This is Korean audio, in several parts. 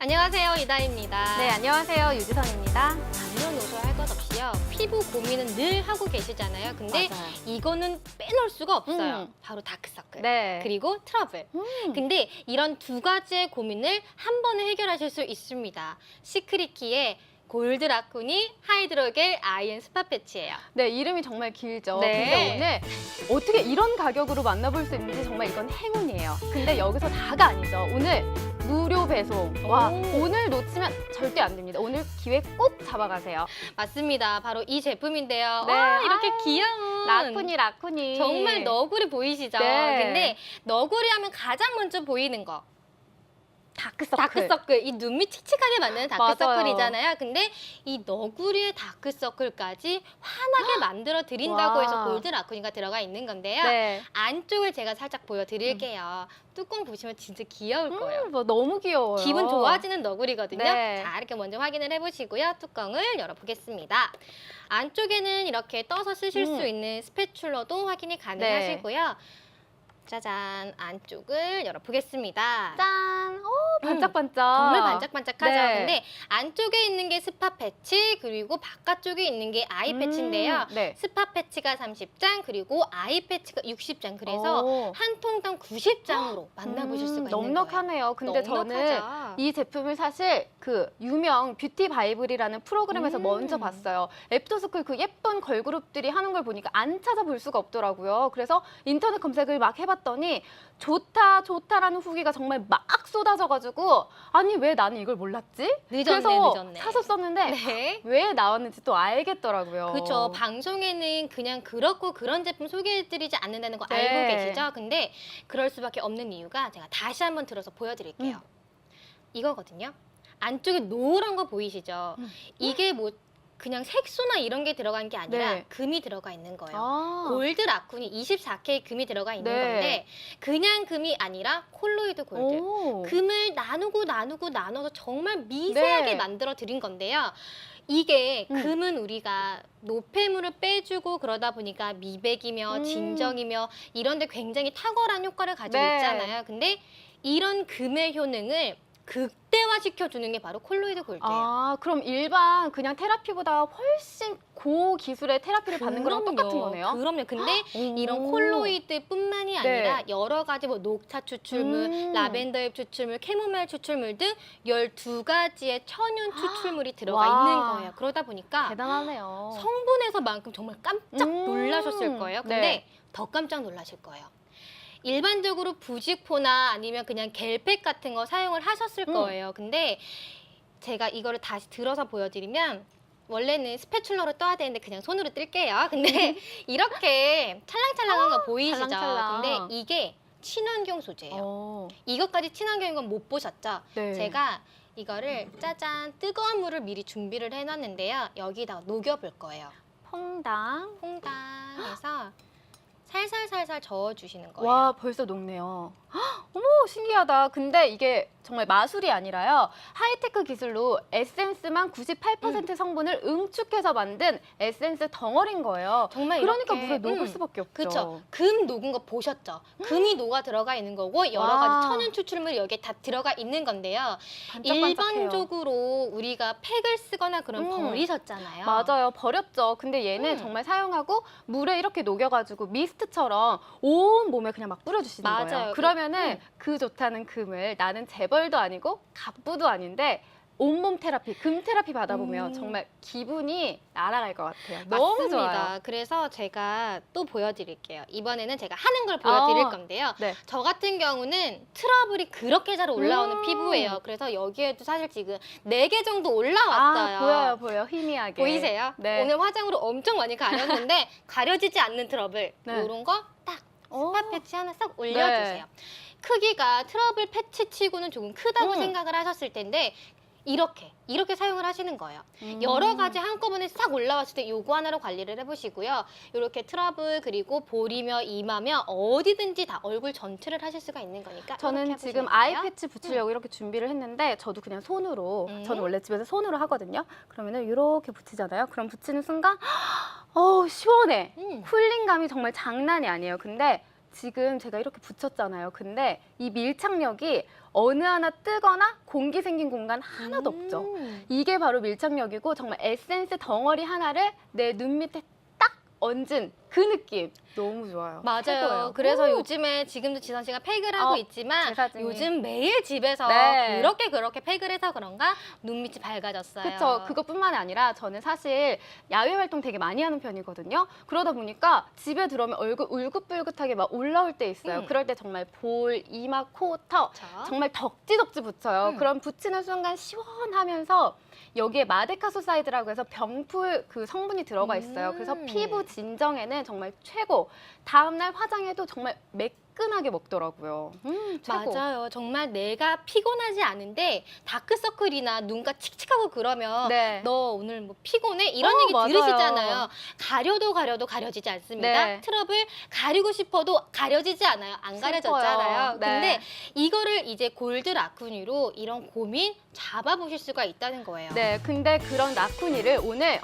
안녕하세요, 이다입니다. 네, 안녕하세요. 유지선입니다. 남녀노소 할 것 없이요. 피부 고민은 늘 하고 계시잖아요. 근데 맞아요. 이거는 빼놓을 수가 없어요. 음. 바로 다크서클. 네. 그리고 트러블. 근데 이런 두 가지의 고민을 한 번에 해결하실 수 있습니다. 시크릿키의 골드 라쿠니 하이드로겔 아이언 스파 패치예요. 네, 이름이 정말 길죠. 네. 근데 오늘 어떻게 이런 가격으로 만나볼 수 있는지 정말 이건 행운이에요. 근데 여기서 다가 아니죠. 오늘 무료 배송. 와, 오늘 놓치면 절대 안 됩니다. 오늘 기회 꼭 잡아가세요. 맞습니다. 바로 이 제품인데요. 네. 와, 이렇게 아유, 귀여운 라쿠니. 정말 너구리 보이시죠? 네. 근데 너구리 하면 가장 먼저 보이는 거. 다크서클. 다크서클, 이 눈밑 칙칙하게 만드는 맞아요. 다크서클이잖아요. 근데 이 너구리의 다크서클까지 환하게 만들어 드린다고 와. 해서 골드 라쿠니가 들어가 있는 건데요. 네. 안쪽을 제가 살짝 보여드릴게요. 뚜껑 보시면 진짜 귀여울 거예요. 뭐 너무 귀여워요. 기분 좋아지는 너구리거든요. 네. 자, 이렇게 먼저 확인을 해보시고요. 뚜껑을 열어보겠습니다. 안쪽에는 이렇게 떠서 쓰실 수 있는 스패츌러도 확인이 가능하시고요. 짜잔, 안쪽을 열어보겠습니다. 짠! 오, 반짝반짝. 정말 반짝반짝하죠. 네. 근데 안쪽에 있는 게 스파 패치, 그리고 바깥쪽에 있는 게 아이 패치인데요. 네. 스파 패치가 30장, 그리고 아이 패치가 60장. 그래서 오. 한 통당 90장으로 만나보실 수가 있는 거예요. 넉넉하네요. 근데 저는 넉넉하죠. 이 제품을 사실 그 유명 뷰티 바이블이라는 프로그램에서 먼저 봤어요. 애프터스쿨 그 예쁜 걸그룹들이 하는 걸 보니까 안 찾아볼 수가 없더라고요. 그래서 인터넷 검색을 막 해봤더니 좋다라는 후기가 정말 막 쏟아져가지고 아니 왜 나는 이걸 몰랐지? 그래서 늦었네. 사서 썼는데 네. 왜 나왔는지 또 알겠더라고요. 그렇죠. 방송에는 그냥 그렇고 그런 제품 소개해드리지 않는다는 거 네. 알고 계시죠? 근데 그럴 수밖에 없는 이유가 제가 다시 한번 들어서 보여드릴게요. 이거거든요. 안쪽에 노란 거 보이시죠? 이게 뭐 그냥 색소나 이런 게 들어간 게 아니라 네. 금이 들어가 있는 거예요. 아. 골드 라쿠니 24K 금이 들어가 있는 네. 건데 그냥 금이 아니라 콜로이드 골드. 오. 금을 나눠서 정말 미세하게 네. 만들어 드린 건데요. 이게 음. 금은 우리가 노폐물을 빼주고 그러다 보니까 미백이며 진정이며 이런 데 굉장히 탁월한 효과를 가지고 네. 있잖아요. 근데 이런 금의 효능을 극대화시켜주는 게 바로 콜로이드 골드예요. 아, 그럼 일반 그냥 테라피보다 훨씬 고기술의 테라피를 받는 거랑 똑같은 거네요? 그럼요. 근데 오. 이런 콜로이드뿐만이 아니라 네. 여러 가지 뭐 녹차 추출물, 라벤더잎 추출물, 캐모마일 추출물 등 12가지의 천연 추출물이 들어가 와. 있는 거예요. 그러다 보니까 대단하네요. 성분에서만큼 정말 깜짝 놀라셨을 거예요. 근데 네. 더 깜짝 놀라실 거예요. 일반적으로 부직포나 아니면 그냥 겔팩 같은 거 사용을 하셨을 거예요. 근데 제가 이거를 다시 들어서 보여드리면 원래는 스패츌러로 떠야 되는데 그냥 손으로 뜰게요. 근데 이렇게 찰랑찰랑한 거 보이시죠? 찰랑찰랑. 근데 이게 친환경 소재예요. 어. 이것까지 친환경인 건 못 보셨죠? 네. 제가 이거를 짜잔 뜨거운 물을 미리 준비를 해놨는데요. 여기다가 녹여볼 거예요. 퐁당. 퐁당해서 살살살살 저어주시는 거예요. 와, 벌써 녹네요. 헉, 어머, 신기하다. 근데 이게 정말 마술이 아니라요. 하이테크 기술로 에센스만 98% 성분을 응축해서 만든 에센스 덩어리인 거예요. 정말 그러니까 이렇게, 물에 녹을 수밖에 없죠. 그렇죠. 금 녹은 거 보셨죠? 금이 녹아 들어가 있는 거고 여러 와. 가지 천연 추출물이 여기에 다 들어가 있는 건데요. 반짝반짝해요. 일반적으로 우리가 팩을 쓰거나 그런 버리셨잖아요. 맞아요. 버렸죠. 근데 얘는 정말 사용하고 물에 이렇게 녹여가지고 미스트처럼 온 몸에 그냥 막 뿌려주시는 맞아요. 거예요. 그러면은 그 좋다는 금을 나는 재벌도 아니고 갑부도 아닌데 온몸 테라피, 금 테라피 받아보면 정말 기분이 날아갈 것 같아요. 너무 맞습니다. 좋아요. 그래서 제가 또 보여드릴게요. 이번에는 제가 하는 걸 보여드릴 건데요. 네. 저 같은 경우는 트러블이 그렇게 잘 올라오는 피부예요. 그래서 여기에도 사실 지금 4개 정도 올라왔어요. 아, 보여요. 희미하게. 보이세요? 네. 오늘 화장으로 엄청 많이 가렸는데 가려지지 않는 트러블 네. 이런 거 딱 오. 스팟 패치 하나 싹 올려주세요. 크기가 트러블 패치치고는 조금 크다고 생각을 하셨을 텐데 이렇게 사용을 하시는 거예요. 여러 가지 한꺼번에 싹 올라왔을 때 요거 하나로 관리를 해보시고요. 이렇게 트러블 그리고 볼이며 이마며 어디든지 다 얼굴 전체를 하실 수가 있는 거니까 저는 이렇게 지금 해보시면 돼요. 아이 패치 붙이려고 이렇게 준비를 했는데 저도 그냥 손으로 저는 원래 집에서 손으로 하거든요. 그러면은 이렇게 붙이잖아요. 그럼 붙이는 순간 어우 시원해. 쿨링감이 정말 장난이 아니에요. 근데 지금 제가 이렇게 붙였잖아요. 근데 이 밀착력이 어느 하나 뜨거나 공기 생긴 공간 하나도 없죠. 이게 바로 밀착력이고 정말 에센스 덩어리 하나를 내 눈 밑에 딱 얹은 그 느낌. 너무 좋아요. 맞아요. 최고예요. 그래서 요즘에 지금도 지선 씨가 팩을 하고 있지만 제사진이. 요즘 매일 집에서 네. 그렇게 팩을 해서 그런가 눈밑이 밝아졌어요. 그렇죠. 그것뿐만이 아니라 저는 사실 야외 활동 되게 많이 하는 편이거든요. 그러다 보니까 집에 들어오면 얼굴 울긋불긋하게 막 올라올 때 있어요. 그럴 때 정말 볼, 이마, 코, 턱 그렇죠. 정말 덕지덕지 붙여요. 그럼 붙이는 순간 시원하면서 여기에 마데카소사이드라고 해서 병풀 그 성분이 들어가 있어요. 그래서 피부 진정에는 정말 최고. 다음날 화장해도 정말 매끈하게 먹더라고요. 최고. 맞아요. 정말 내가 피곤하지 않은데 다크서클이나 눈가 칙칙하고 그러면 네. 너 오늘 뭐 피곤해? 이런 얘기 맞아요. 들으시잖아요. 가려도 가려지지 않습니다. 네. 트러블 가리고 싶어도 가려지지 않아요. 안 가려졌잖아요. 슬퍼요. 네. 근데 이거를 이제 골드 라쿠니로 이런 고민 잡아보실 수가 있다는 거예요. 네, 근데 그런 라쿠니를 오늘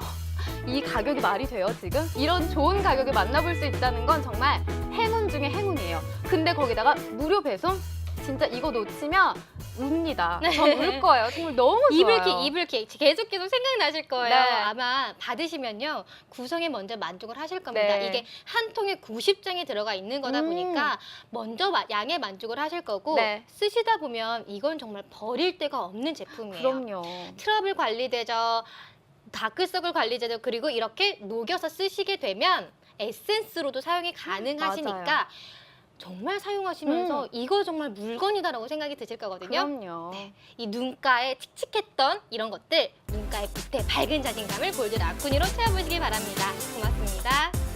이 가격이 말이 돼요, 지금? 이런 좋은 가격에 만나볼 수 있다는 건 정말 행운 중에 행운이에요. 근데 거기다가 무료 배송? 진짜 이거 놓치면 웁니다. 전 울 거예요. 정말 너무 좋아요. 이불킥 계속 생각나실 거예요. 네. 아마 받으시면요 구성에 먼저 만족을 하실 겁니다. 네. 이게 한 통에 90장이 들어가 있는 거다 보니까 먼저 양에 만족을 하실 거고 네. 쓰시다 보면 이건 정말 버릴 데가 없는 제품이에요. 그럼요. 트러블 관리되죠. 다크서클 관리제죠. 그리고 이렇게 녹여서 쓰시게 되면 에센스로도 사용이 가능하시니까 맞아요. 정말 사용하시면서 이거 정말 물건이다라고 생각이 드실 거거든요. 그럼요. 네, 이 눈가에 칙칙했던 이런 것들, 눈가의 밑에 밝은 자신감을 골드 라쿠니로 채워보시기 바랍니다. 고맙습니다.